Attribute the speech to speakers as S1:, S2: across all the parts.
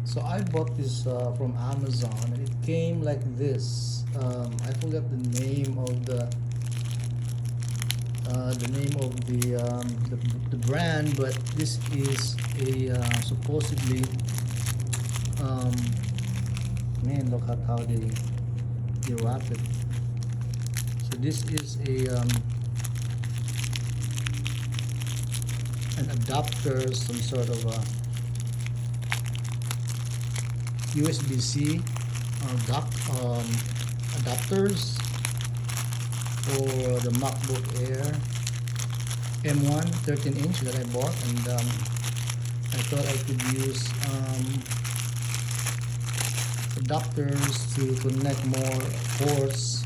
S1: So I bought this from Amazon, and it came like this. I forgot the name of the the brand, but this is a supposedly, man, look at how they wrap it. So this is an adapter, some sort of a USB-C adapters for the MacBook Air M1 13-inch that I bought, and I thought I could use adapters to connect more ports,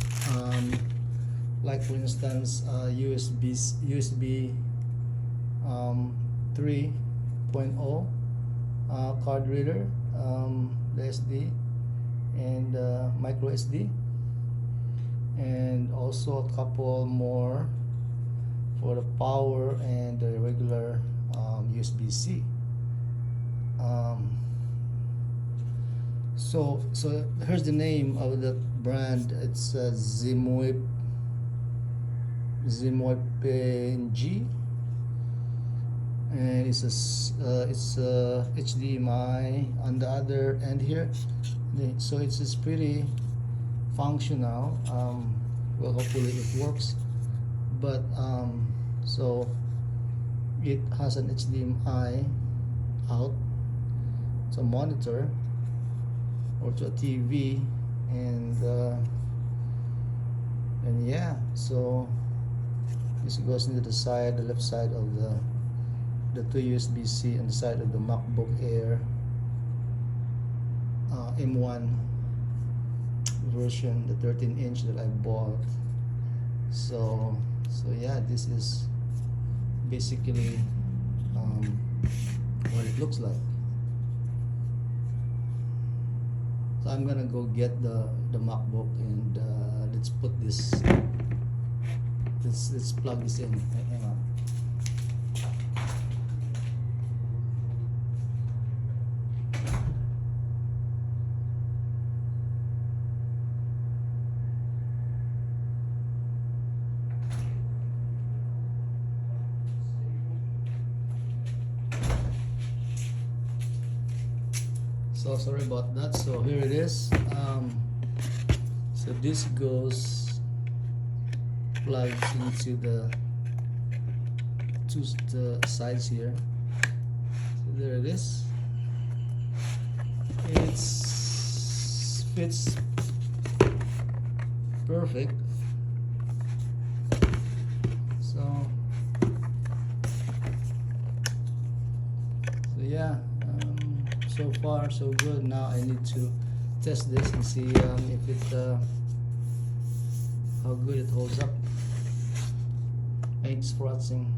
S1: like for instance USB 3.0 card reader, the SD, and micro SD, and also a couple more for the power and the regular USB-C. So here's the name of the brand. It's Zimoipenji, and it's HDMI on the other end here. So it's pretty functional. Well, hopefully it works. But so it has an HDMI out to a monitor or to a TV, and yeah, so this goes into the left side of the two USB-C on the side of the MacBook Air M1 version, the 13-inch that I bought. So yeah, this is basically what it looks like. So I'm gonna go get the MacBook, and let's put this. Let's plug this in. Hang on. So sorry about that. So here it is. So this goes plugged into the sides here. So there it is. It fits perfect. So yeah. So far so good. Now I need to test this and see if it how good it holds up. Thanks for watching.